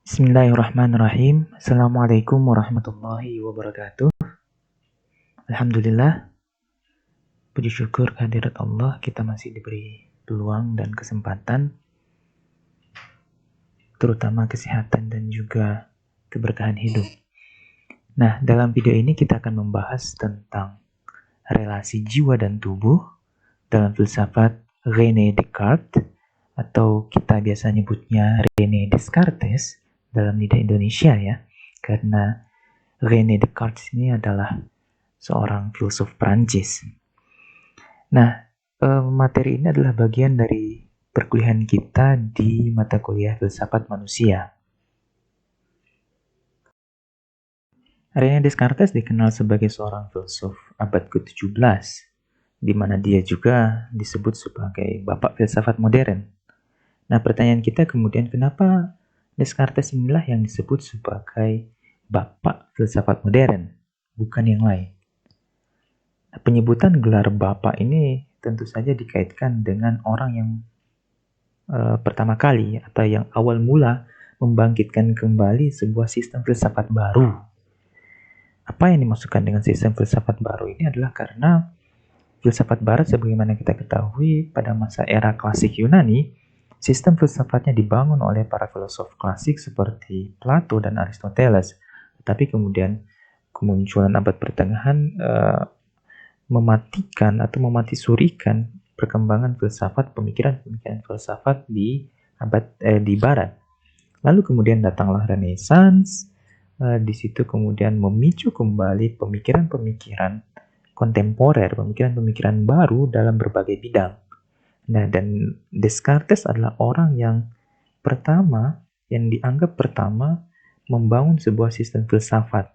Bismillahirrahmanirrahim. Assalamualaikum warahmatullahi wabarakatuh. Alhamdulillah, puji syukur kehadirat Allah, kita masih diberi peluang dan kesempatan, terutama kesehatan dan juga keberkahan hidup. Nah, dalam video ini kita akan membahas tentang relasi jiwa dan tubuh dalam filsafat René Descartes, atau kita biasa nyebutnya René Descartes dalam lidah Indonesia ya, karena René Descartes ini adalah seorang filsuf Prancis. Nah, materi ini adalah bagian dari perkuliahan kita di mata kuliah filsafat manusia. René Descartes dikenal sebagai seorang filsuf abad ke-17, di mana dia juga disebut sebagai bapak filsafat modern. Nah, pertanyaan kita kemudian, kenapa Descartes inilah yang disebut sebagai bapak filsafat modern, bukan yang lain? Nah, penyebutan gelar bapak ini tentu saja dikaitkan dengan orang yang pertama kali atau yang awal mula membangkitkan kembali sebuah sistem filsafat baru. Apa yang dimaksudkan dengan sistem filsafat baru ini adalah karena filsafat barat sebagaimana kita ketahui pada masa era klasik Yunani, sistem filsafatnya dibangun oleh para filosof klasik seperti Plato dan Aristoteles. Tetapi kemudian kemunculan abad pertengahan mematikan atau mematisurikan perkembangan filsafat, pemikiran filsafat di barat. Lalu kemudian datanglah Renaissance, di situ kemudian memicu kembali pemikiran-pemikiran kontemporer, pemikiran-pemikiran baru dalam berbagai bidang. Nah, dan Descartes adalah orang yang dianggap pertama membangun sebuah sistem filsafat,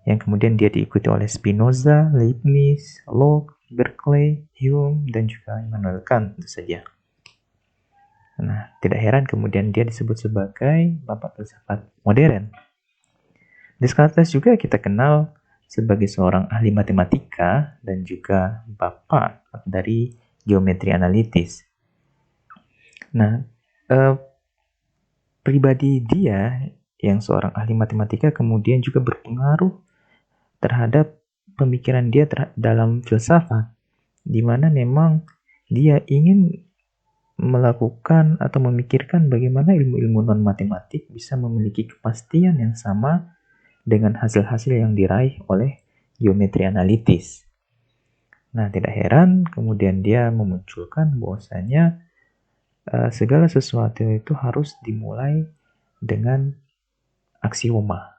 yang kemudian dia diikuti oleh Spinoza, Leibniz, Locke, Berkeley, Hume, dan juga Immanuel Kant tentu saja. Nah, tidak heran kemudian dia disebut sebagai bapak filsafat modern. Descartes juga kita kenal sebagai seorang ahli matematika dan juga bapak dari geometri analitis. Nah, pribadi dia yang seorang ahli matematika kemudian juga berpengaruh terhadap pemikiran dia dalam filsafat, di mana memang dia ingin melakukan atau memikirkan bagaimana ilmu-ilmu non-matematik bisa memiliki kepastian yang sama dengan hasil-hasil yang diraih oleh geometri analitis. Nah, tidak heran kemudian dia memunculkan bahwasanya segala sesuatu itu harus dimulai dengan aksioma.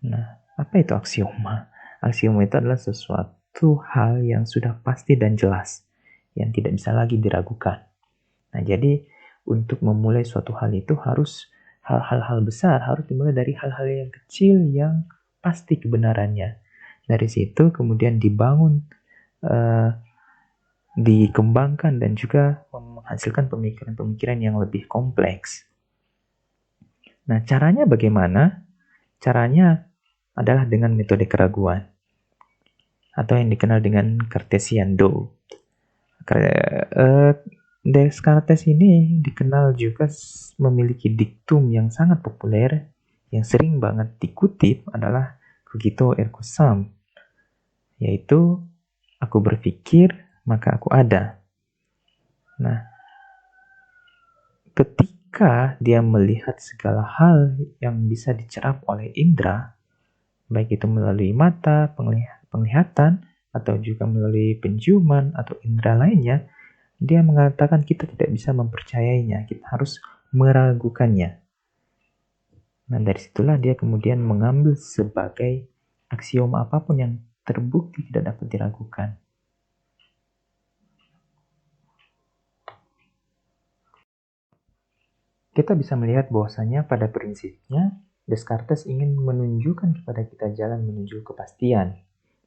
Nah, apa itu aksioma? Aksioma itu adalah sesuatu hal yang sudah pasti dan jelas, yang tidak bisa lagi diragukan. Nah, jadi untuk memulai suatu hal itu harus hal-hal besar, harus dimulai dari hal-hal yang kecil yang pasti kebenarannya. Dari situ kemudian dibangun, dikembangkan dan juga menghasilkan pemikiran-pemikiran yang lebih kompleks. Nah, caranya bagaimana? Caranya adalah dengan metode keraguan, atau yang dikenal dengan Cartesian doubt. Descartes ini dikenal juga memiliki diktum yang sangat populer, yang sering banget dikutip adalah cogito ergo sum, yaitu aku berpikir maka aku ada. Nah, ketika dia melihat segala hal yang bisa dicerap oleh indera, baik itu melalui mata, penglihatan, atau juga melalui penciuman atau indera lainnya, dia mengatakan kita tidak bisa mempercayainya, kita harus meragukannya. Nah, dari situlah dia kemudian mengambil sebagai aksioma apapun yang terbukti tidak dapat diragukan. Kita bisa melihat bahwasanya pada prinsipnya Descartes ingin menunjukkan kepada kita jalan menuju kepastian.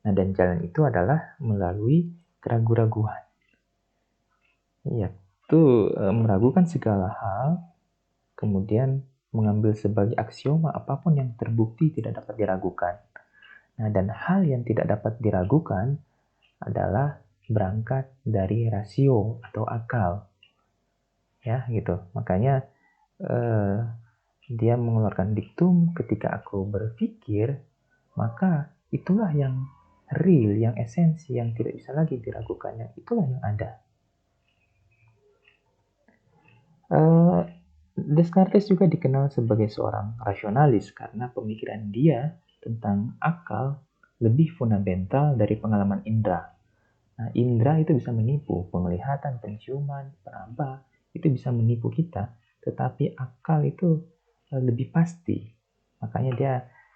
Nah, dan jalan itu adalah melalui keraguan-raguan. Yaitu meragukan segala hal, kemudian mengambil sebagai aksioma apapun yang terbukti tidak dapat diragukan. Nah, dan hal yang tidak dapat diragukan adalah berangkat dari rasio atau akal. Ya, gitu. Makanya dia mengeluarkan diktum, ketika aku berpikir, maka itulah yang real, yang esensi, yang tidak bisa lagi diragukan, yang itulah yang ada. Descartes juga dikenal sebagai seorang rasionalis karena pemikiran dia tentang akal lebih fundamental dari pengalaman indera. Nah, indera itu bisa menipu, penglihatan, penciuman, peraba, itu bisa menipu kita, tetapi akal itu lebih pasti. Makanya dia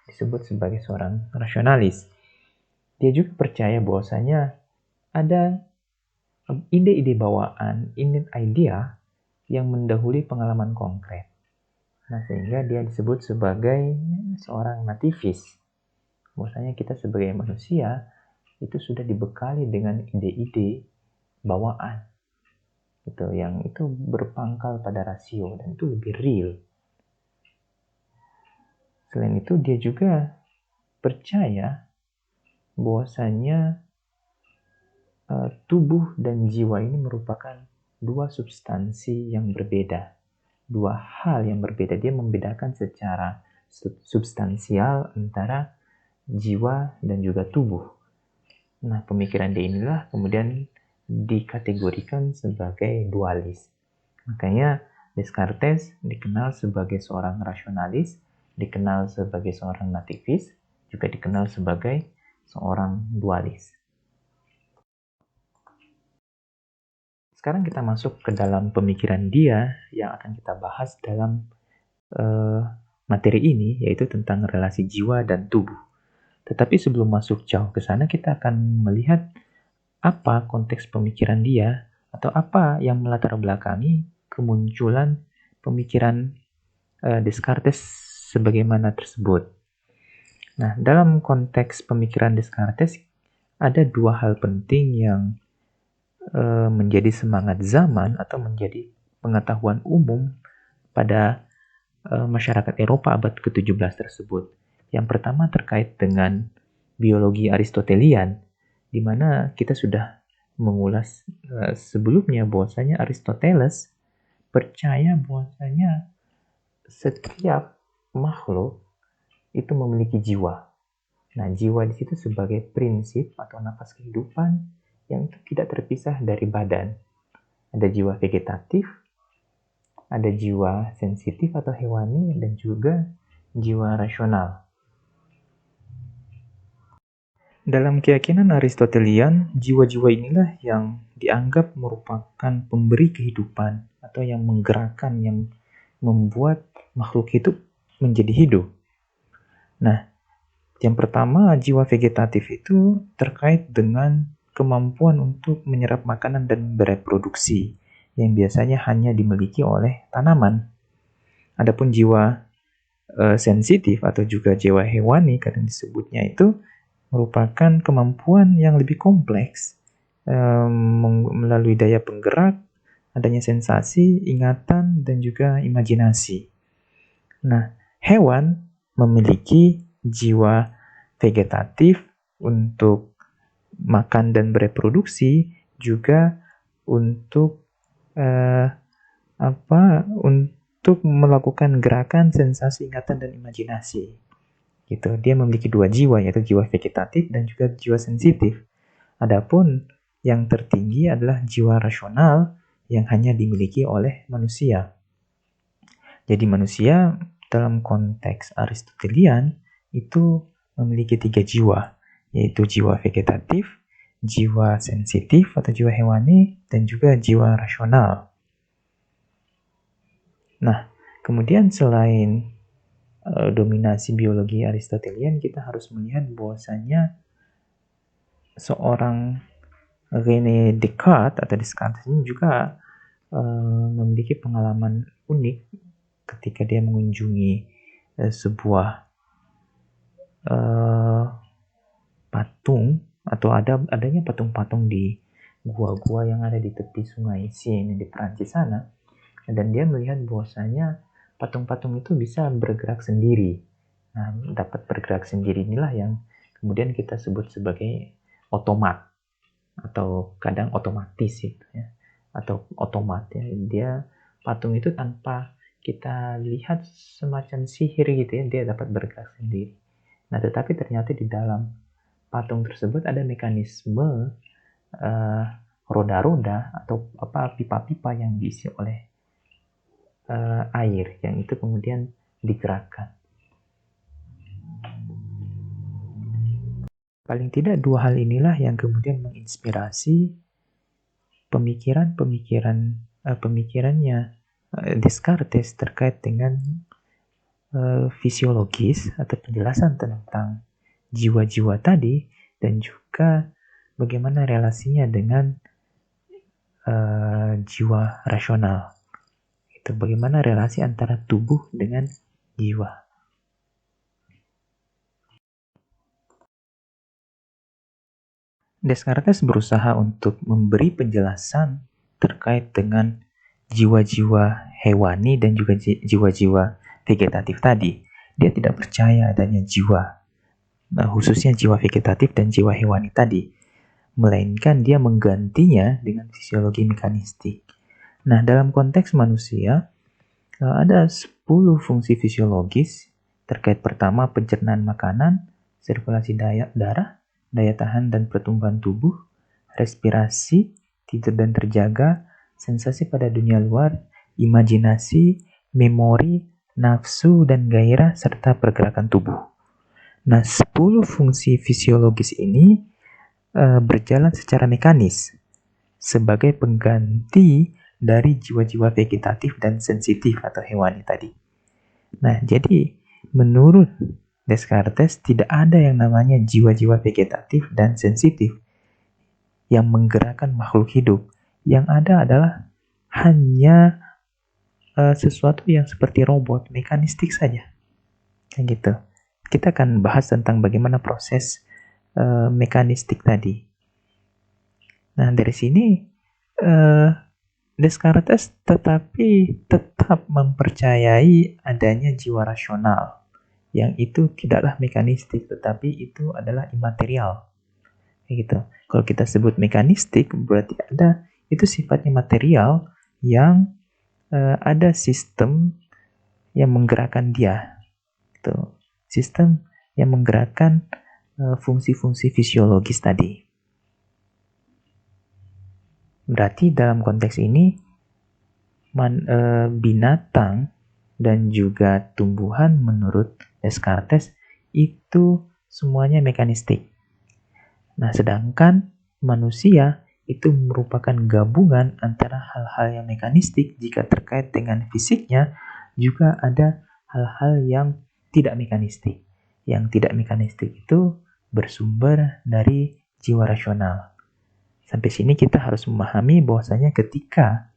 disebut sebagai seorang rasionalis. Dia juga percaya bahwasanya ada ide-ide bawaan, idea yang mendahului pengalaman konkret. Nah, sehingga dia disebut sebagai seorang nativis. Bahwasanya kita sebagai manusia itu sudah dibekali dengan ide-ide bawaan. Yang itu berpangkal pada rasio dan itu lebih real. Selain itu dia juga percaya bahwasanya tubuh dan jiwa ini merupakan dua substansi yang berbeda, dua hal yang berbeda. Dia membedakan secara substansial antara jiwa dan juga tubuh. Nah, pemikiran dia inilah kemudian dikategorikan sebagai dualis. Makanya Descartes dikenal sebagai seorang rasionalis, dikenal sebagai seorang nativis, juga dikenal sebagai seorang dualis. Sekarang kita masuk ke dalam pemikiran dia yang akan kita bahas dalam materi ini, yaitu tentang relasi jiwa dan tubuh. Tetapi sebelum masuk jauh ke sana, kita akan melihat apa konteks pemikiran dia atau apa yang melatar belakangi kemunculan pemikiran Descartes sebagaimana tersebut. Nah, dalam konteks pemikiran Descartes ada dua hal penting yang menjadi semangat zaman atau menjadi pengetahuan umum pada masyarakat Eropa abad ke-17 tersebut. Yang pertama terkait dengan biologi Aristotelian, di mana kita sudah mengulas sebelumnya bahwasanya Aristoteles percaya bahwasanya setiap makhluk itu memiliki jiwa. Nah, jiwa di situ sebagai prinsip atau napas kehidupan yang tidak terpisah dari badan. Ada jiwa vegetatif, ada jiwa sensitif atau hewani, dan juga jiwa rasional. Dalam keyakinan Aristotelian, jiwa-jiwa inilah yang dianggap merupakan pemberi kehidupan atau yang menggerakkan, yang membuat makhluk hidup menjadi hidup. Nah, yang pertama, jiwa vegetatif itu terkait dengan kemampuan untuk menyerap makanan dan bereproduksi, yang biasanya hanya dimiliki oleh tanaman. Adapun jiwa sensitif atau juga jiwa hewani, kadang disebutnya itu merupakan kemampuan yang lebih kompleks melalui daya penggerak, adanya sensasi, ingatan, dan juga imajinasi. Nah, hewan memiliki jiwa vegetatif untuk makan dan bereproduksi, juga untuk untuk melakukan gerakan, sensasi, ingatan, dan imajinasi. Gitu. Dia memiliki dua jiwa, yaitu jiwa vegetatif dan juga jiwa sensitif. Adapun yang tertinggi adalah jiwa rasional yang hanya dimiliki oleh manusia. Jadi manusia dalam konteks Aristotelian itu memiliki 3 jiwa, yaitu jiwa vegetatif, jiwa sensitif atau jiwa hewani, dan juga jiwa rasional. Nah, kemudian selain dominasi biologi Aristotelian, kita harus melihat bahwasanya seorang René Descartes atau Descartes ini juga memiliki pengalaman unik ketika dia mengunjungi sebuah patung atau adanya patung-patung di gua-gua yang ada di tepi sungai Seine di Prancis sana, dan dia melihat bahwasanya patung-patung itu bisa bergerak sendiri. Nah, dapat bergerak sendiri inilah yang kemudian kita sebut sebagai otomat atau kadang otomatis itu ya, atau otomat ya. Dia patung itu tanpa kita lihat semacam sihir gitu ya, dia dapat bergerak sendiri. Nah, tetapi ternyata di dalam patung tersebut ada mekanisme roda-roda atau pipa-pipa yang diisi oleh air, yang itu kemudian digerakkan. Paling tidak dua hal inilah yang kemudian menginspirasi pemikirannya Descartes terkait dengan fisiologis atau penjelasan tentang jiwa-jiwa tadi, dan juga bagaimana relasinya dengan jiwa rasional. Itu bagaimana relasi antara tubuh dengan jiwa. Descartes berusaha untuk memberi penjelasan terkait dengan jiwa-jiwa hewani dan juga jiwa-jiwa vegetatif tadi. Dia tidak percaya adanya jiwa, khususnya jiwa vegetatif dan jiwa hewani tadi, melainkan dia menggantinya dengan fisiologi mekanistik. Nah, dalam konteks manusia, ada 10 fungsi fisiologis terkait pertama pencernaan makanan, sirkulasi darah, daya tahan dan pertumbuhan tubuh, respirasi, tidur dan terjaga, sensasi pada dunia luar, imajinasi, memori, nafsu dan gairah, serta pergerakan tubuh. Nah, 10 fungsi fisiologis ini berjalan secara mekanis sebagai pengganti dari jiwa-jiwa vegetatif dan sensitif atau hewani tadi. Nah, jadi menurut Descartes tidak ada yang namanya jiwa-jiwa vegetatif dan sensitif yang menggerakkan makhluk hidup. Yang ada adalah hanya sesuatu yang seperti robot, mekanistik saja. Kayak gitu. Kita akan bahas tentang bagaimana proses mekanistik tadi. Nah, dari sini Descartes tetap mempercayai adanya jiwa rasional, yang itu tidaklah mekanistik, tetapi itu adalah imaterial. Kayak gitu. Kalau kita sebut mekanistik, berarti itu sifatnya material yang ada sistem yang menggerakkan dia. Gitu. Sistem yang menggerakkan fungsi-fungsi fisiologis tadi. Berarti dalam konteks ini binatang dan juga tumbuhan menurut Descartes itu semuanya mekanistik. Nah, sedangkan manusia itu merupakan gabungan antara hal-hal yang mekanistik jika terkait dengan fisiknya, juga ada hal-hal yang tidak mekanistik. Yang tidak mekanistik itu bersumber dari jiwa rasional. Sampai sini kita harus memahami bahwasanya ketika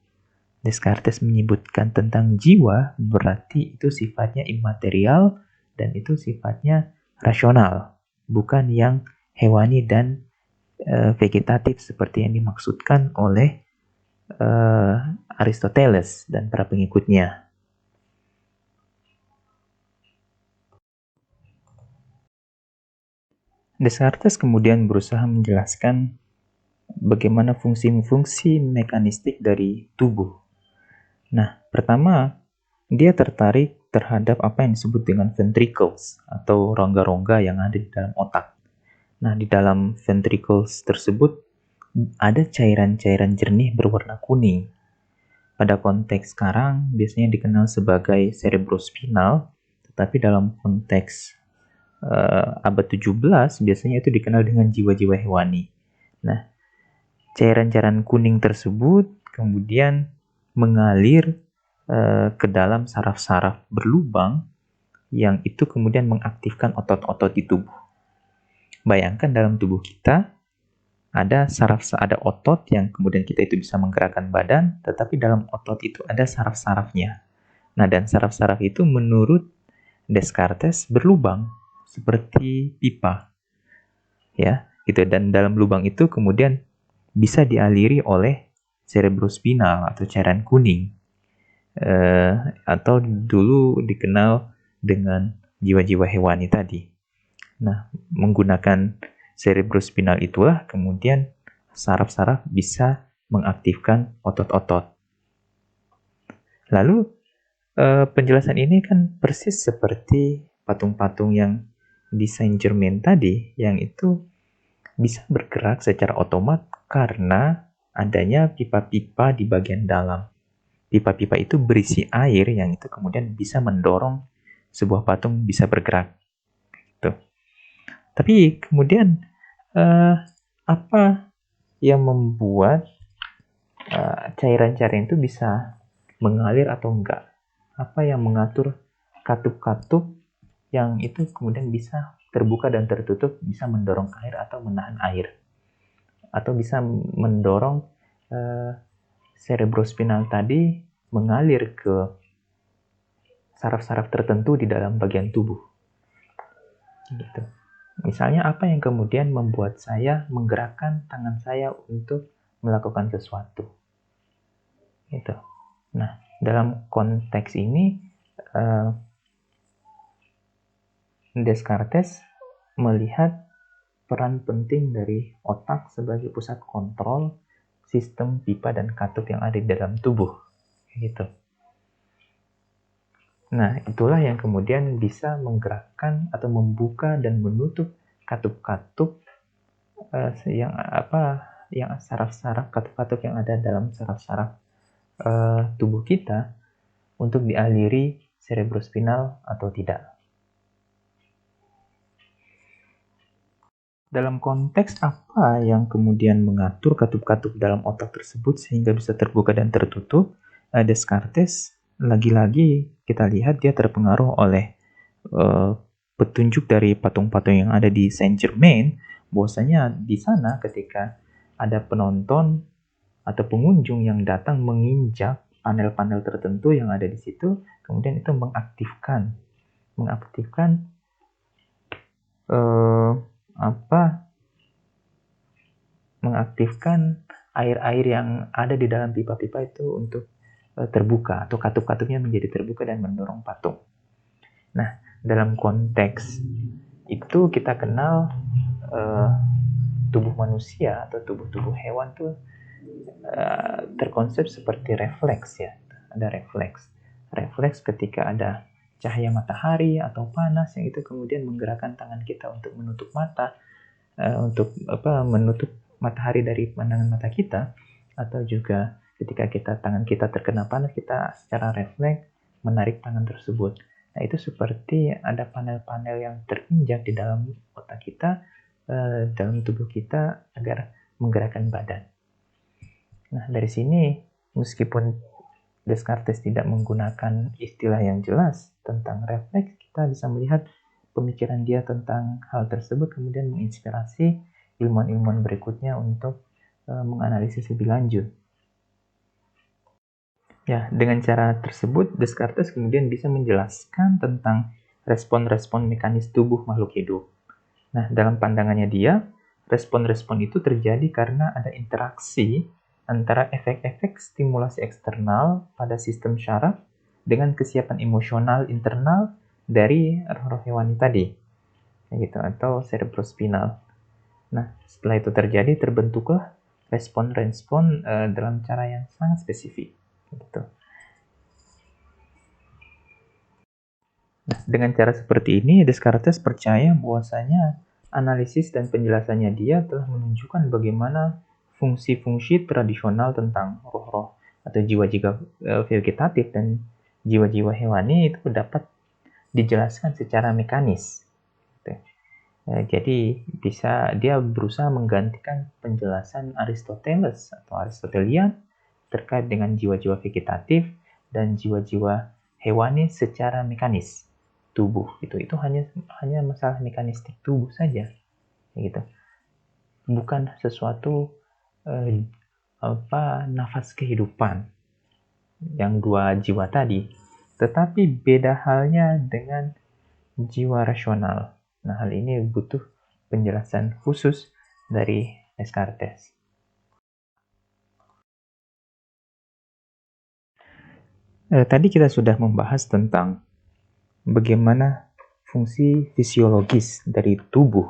Descartes menyebutkan tentang jiwa, berarti itu sifatnya imaterial dan itu sifatnya rasional, bukan yang hewani dan vegetatif seperti yang dimaksudkan oleh Aristoteles dan para pengikutnya. Descartes kemudian berusaha menjelaskan bagaimana fungsi-fungsi mekanistik dari tubuh. Nah, pertama, dia tertarik terhadap apa yang disebut dengan ventricles atau rongga-rongga yang ada di dalam otak. Nah, di dalam ventricles tersebut ada cairan-cairan jernih berwarna kuning. Pada konteks sekarang biasanya dikenal sebagai cerebrospinal, tetapi dalam konteks abad 17 biasanya itu dikenal dengan jiwa-jiwa hewani. Nah, cairan-cairan kuning tersebut kemudian mengalir ke dalam saraf-saraf berlubang yang itu kemudian mengaktifkan otot-otot di tubuh. Bayangkan dalam tubuh kita ada otot yang kemudian kita itu bisa menggerakkan badan, tetapi dalam otot itu ada saraf-sarafnya. Nah, dan saraf-saraf itu menurut Descartes berlubang seperti pipa. Ya, gitu. Dan dalam lubang itu kemudian bisa dialiri oleh cerebrospinal atau cairan kuning. Atau dulu dikenal dengan jiwa-jiwa hewani tadi. Nah, menggunakan cerebrospinal itulah kemudian saraf-saraf bisa mengaktifkan otot-otot. Lalu penjelasan ini kan persis seperti patung-patung yang di Saint-Germain tadi, yang itu bisa bergerak secara otomat karena adanya pipa-pipa di bagian dalam. Pipa-pipa itu berisi air yang itu kemudian bisa mendorong sebuah patung bisa bergerak. Gitu. Tapi kemudian apa yang membuat cairan-cairan itu bisa mengalir atau enggak? Apa yang mengatur katup-katup yang itu kemudian bisa terbuka dan tertutup, bisa mendorong air atau menahan air, atau bisa mendorong cerebrospinal tadi mengalir ke saraf-saraf tertentu di dalam bagian tubuh. Gitu. Misalnya apa yang kemudian membuat saya menggerakkan tangan saya untuk melakukan sesuatu. Gitu. Nah, dalam konteks ini Descartes melihat peran penting dari otak sebagai pusat kontrol sistem pipa dan katup yang ada di dalam tubuh. Gitu. Nah, itulah yang kemudian bisa menggerakkan atau membuka dan menutup katup-katup yang saraf-saraf katup-katup yang ada dalam saraf-saraf tubuh kita untuk dialiri cerebrospinal atau tidak. Dalam konteks apa yang kemudian mengatur katup-katup dalam otak tersebut sehingga bisa terbuka dan tertutup? Descartes lagi-lagi kita lihat dia terpengaruh oleh petunjuk dari patung-patung yang ada di Saint-Germain, bahwasanya di sana ketika ada penonton atau pengunjung yang datang menginjak panel-panel tertentu yang ada di situ, kemudian itu mengaktifkan air-air yang ada di dalam pipa-pipa itu untuk terbuka, atau katup-katupnya menjadi terbuka dan mendorong patung. Nah, dalam konteks itu kita kenal tubuh manusia atau tubuh-tubuh hewan tuh terkonsep seperti refleks ya. Ada refleks ketika ada cahaya matahari atau panas yang itu kemudian menggerakkan tangan kita untuk menutup mata, untuk menutup matahari dari pandangan mata kita, atau juga ketika tangan kita terkena panas, kita secara refleks menarik tangan tersebut. Nah, itu seperti ada panel-panel yang terinjak di dalam otak kita, dalam tubuh kita agar menggerakkan badan. Nah, dari sini meskipun Descartes tidak menggunakan istilah yang jelas tentang refleks, kita bisa melihat pemikiran dia tentang hal tersebut kemudian menginspirasi ilmuwan-ilmuwan berikutnya untuk menganalisis lebih lanjut. Ya, dengan cara tersebut Descartes kemudian bisa menjelaskan tentang respon-respon mekanis tubuh makhluk hidup. Nah, dalam pandangannya dia, respon-respon itu terjadi karena ada interaksi antara efek-efek stimulasi eksternal pada sistem syaraf dengan kesiapan emosional internal dari roh-roh hewani tadi, gitu, atau cerebrospinal. Nah, setelah itu terjadi, terbentuklah respon-respon dalam cara yang sangat spesifik. Gitu. Nah, dengan cara seperti ini, Descartes percaya bahwasanya analisis dan penjelasannya dia telah menunjukkan bagaimana fungsi-fungsi tradisional tentang roh-roh atau jiwa-jiwa vegetatif dan jiwa-jiwa hewani itu dapat dijelaskan secara mekanis. Jadi dia berusaha menggantikan penjelasan Aristoteles atau Aristotelian terkait dengan jiwa-jiwa vegetatif dan jiwa-jiwa hewani secara mekanis tubuh. Itu hanya masalah mekanistik tubuh saja, gitu. Bukan sesuatu nafas kehidupan yang dua jiwa tadi, tetapi beda halnya dengan jiwa rasional. Nah, hal ini butuh penjelasan khusus dari Descartes. Tadi kita sudah membahas tentang bagaimana fungsi fisiologis dari tubuh.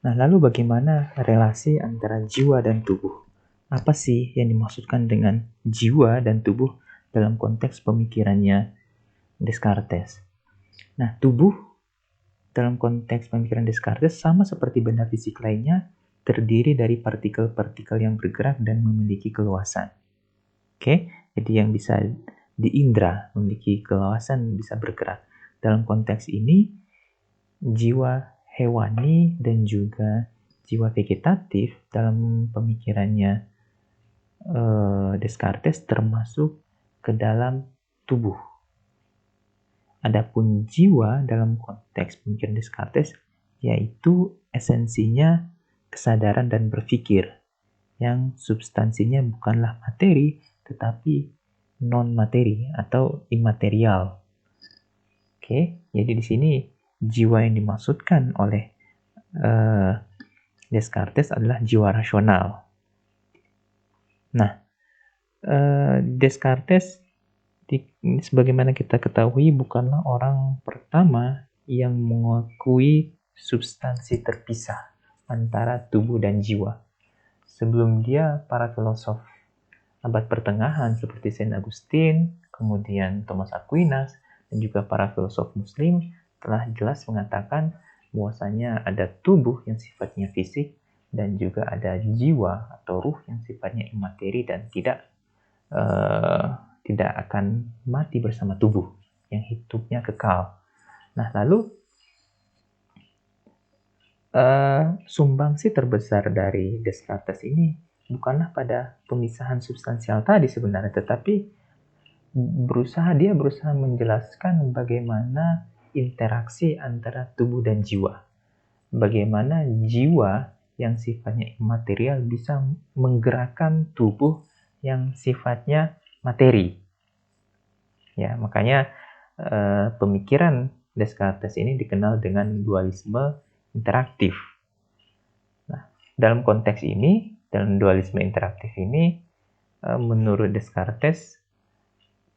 Nah, lalu bagaimana relasi antara jiwa dan tubuh? Apa sih yang dimaksudkan dengan jiwa dan tubuh dalam konteks pemikirannya Descartes. Nah, tubuh dalam konteks pemikiran Descartes sama seperti benda fisik lainnya terdiri dari partikel-partikel yang bergerak dan memiliki keluasan. Oke, jadi yang bisa diindra, memiliki keluasan, bisa bergerak. Dalam konteks ini, jiwa hewani dan juga jiwa vegetatif dalam pemikirannya Descartes termasuk ke dalam tubuh. Adapun jiwa dalam konteks pemikiran Descartes yaitu esensinya kesadaran dan berpikir yang substansinya bukanlah materi tetapi non-materi atau imaterial. Oke, jadi di sini jiwa yang dimaksudkan oleh Descartes adalah jiwa rasional. Nah, Descartes sebagaimana kita ketahui bukanlah orang pertama yang mengakui substansi terpisah antara tubuh dan jiwa. Sebelum dia, para filosof abad pertengahan seperti Saint Augustine, kemudian Thomas Aquinas, dan juga para filosof muslim telah jelas mengatakan bahwasanya ada tubuh yang sifatnya fisik dan juga ada jiwa atau ruh yang sifatnya imateri dan tidak akan mati bersama tubuh, yang hidupnya kekal. Nah, lalu sumbangsi terbesar dari Descartes ini bukanlah pada pemisahan substansial tadi sebenarnya, tetapi dia berusaha menjelaskan bagaimana interaksi antara tubuh dan jiwa. Bagaimana jiwa yang sifatnya imaterial bisa menggerakkan tubuh yang sifatnya materi. Ya, makanya pemikiran Descartes ini dikenal dengan dualisme interaktif. Nah, dalam konteks ini, dalam dualisme interaktif ini, menurut Descartes,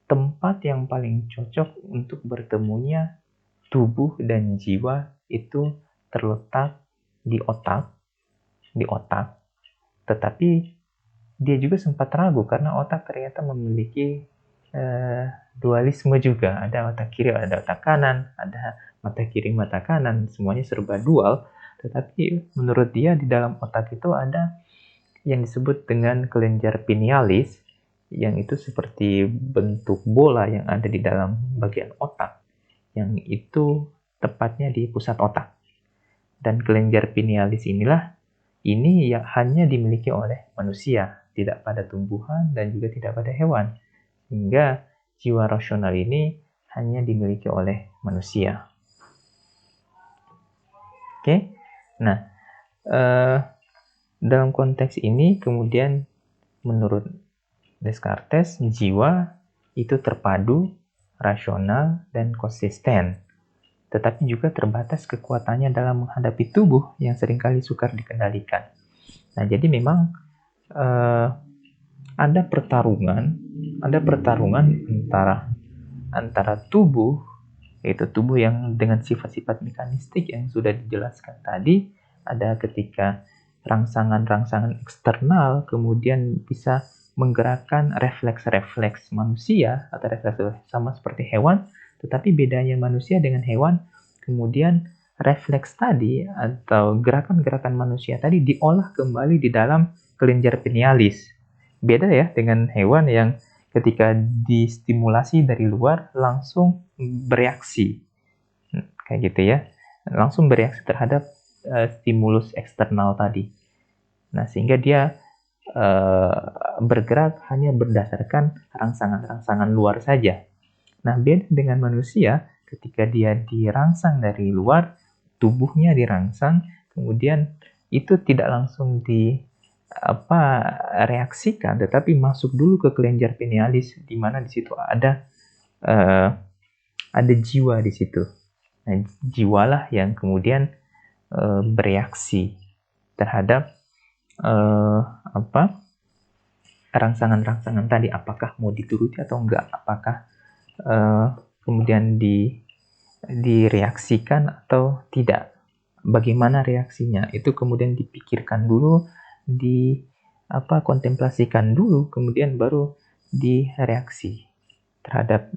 tempat yang paling cocok untuk bertemunya tubuh dan jiwa itu terletak di otak, tetapi dia juga sempat ragu karena otak ternyata memiliki dualisme juga. Ada otak kiri, ada otak kanan, ada mata kiri, mata kanan, semuanya serba dual. Tetapi menurut dia di dalam otak itu ada yang disebut dengan kelenjar pinealis, yang itu seperti bentuk bola yang ada di dalam bagian otak, yang itu tepatnya di pusat otak. Dan kelenjar pinealis ini yang hanya dimiliki oleh manusia, tidak pada tumbuhan dan juga tidak pada hewan. Sehingga jiwa rasional ini hanya dimiliki oleh manusia. Oke, nah dalam konteks ini kemudian menurut Descartes jiwa itu terpadu, rasional, dan konsisten. Tetapi juga terbatas kekuatannya dalam menghadapi tubuh yang seringkali sukar dikendalikan. Nah, jadi memang ada pertarungan antara tubuh, yaitu tubuh yang dengan sifat-sifat mekanistik yang sudah dijelaskan tadi, ada ketika rangsangan-rangsangan eksternal kemudian bisa menggerakkan refleks-refleks manusia atau refleks sama seperti hewan, tetapi bedanya manusia dengan hewan, kemudian refleks tadi atau gerakan-gerakan manusia tadi diolah kembali di dalam kelenjar pinealis. Beda ya dengan hewan yang ketika distimulasi dari luar langsung bereaksi. Kayak gitu ya. Langsung bereaksi terhadap stimulus eksternal tadi. Nah, sehingga dia bergerak hanya berdasarkan rangsangan-rangsangan luar saja. Nah, beda dengan manusia, ketika dia dirangsang dari luar, tubuhnya dirangsang, kemudian itu tidak langsung reaksikan, tetapi masuk dulu ke kelenjar pinealis, di mana di situ ada jiwa di situ. Nah, jiwalah yang kemudian bereaksi terhadap rangsangan-rangsangan tadi, apakah mau dituruti atau enggak, apakah kemudian direaksikan atau tidak, bagaimana reaksinya, itu kemudian dipikirkan dulu, kontemplasikan dulu, kemudian baru direaksi terhadap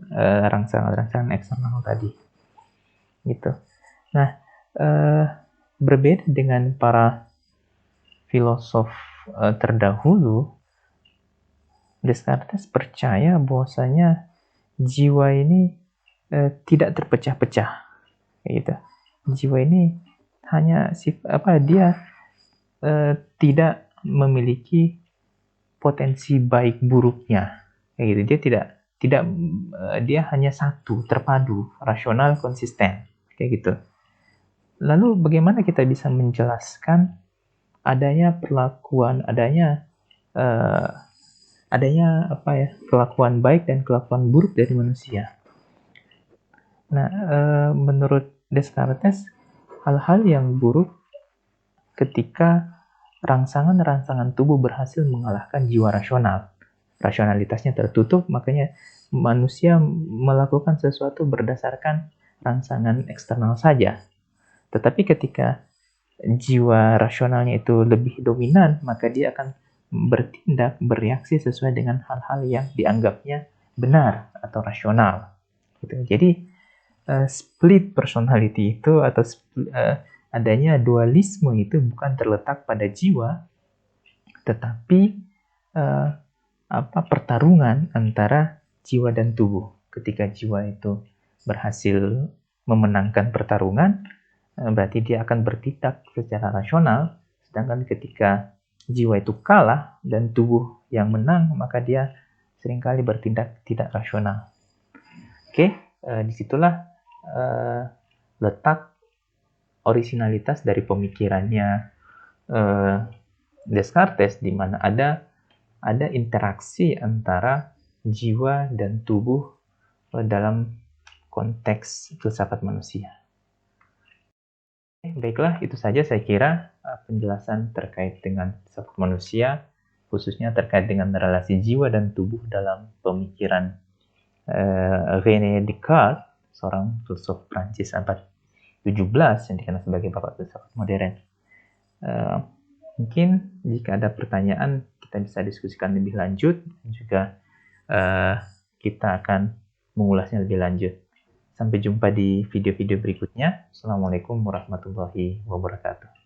rangsangan-rangsangan eksternal tadi. Gitu. Nah, berbeda dengan para filosof terdahulu, Descartes percaya bahwasanya jiwa ini tidak terpecah-pecah, gitu. Jiwa ini hanya dia tidak memiliki potensi baik buruknya, gitu. Dia hanya satu, terpadu, rasional, konsisten, kayak gitu. Lalu bagaimana kita bisa menjelaskan adanya kelakuan baik dan kelakuan buruk dari manusia? Nah, menurut Descartes, hal-hal yang buruk ketika rangsangan-rangsangan tubuh berhasil mengalahkan jiwa rasional. Rasionalitasnya tertutup, makanya manusia melakukan sesuatu berdasarkan rangsangan eksternal saja. Tetapi ketika jiwa rasionalnya itu lebih dominan, maka dia akan bertindak, bereaksi sesuai dengan hal-hal yang dianggapnya benar atau rasional. Gitu. Jadi split personality itu atau adanya dualisme itu bukan terletak pada jiwa, tetapi pertarungan antara jiwa dan tubuh. Ketika jiwa itu berhasil memenangkan pertarungan, berarti dia akan bertindak secara rasional, sedangkan ketika jiwa itu kalah dan tubuh yang menang, maka dia seringkali bertindak tidak rasional. Oke, disitulah letak orisinalitas dari pemikirannya Descartes, di mana ada interaksi antara jiwa dan tubuh dalam konteks filsafat manusia. Baiklah, itu saja saya kira penjelasan terkait dengan filsafat manusia, khususnya terkait dengan relasi jiwa dan tubuh dalam pemikiran René Descartes, seorang filsuf Prancis abad 17 yang dikenal sebagai bapak filsafat modern. Mungkin jika ada pertanyaan kita bisa diskusikan lebih lanjut, dan juga kita akan mengulasnya lebih lanjut. Sampai jumpa di video-video berikutnya. Assalamualaikum warahmatullahi wabarakatuh.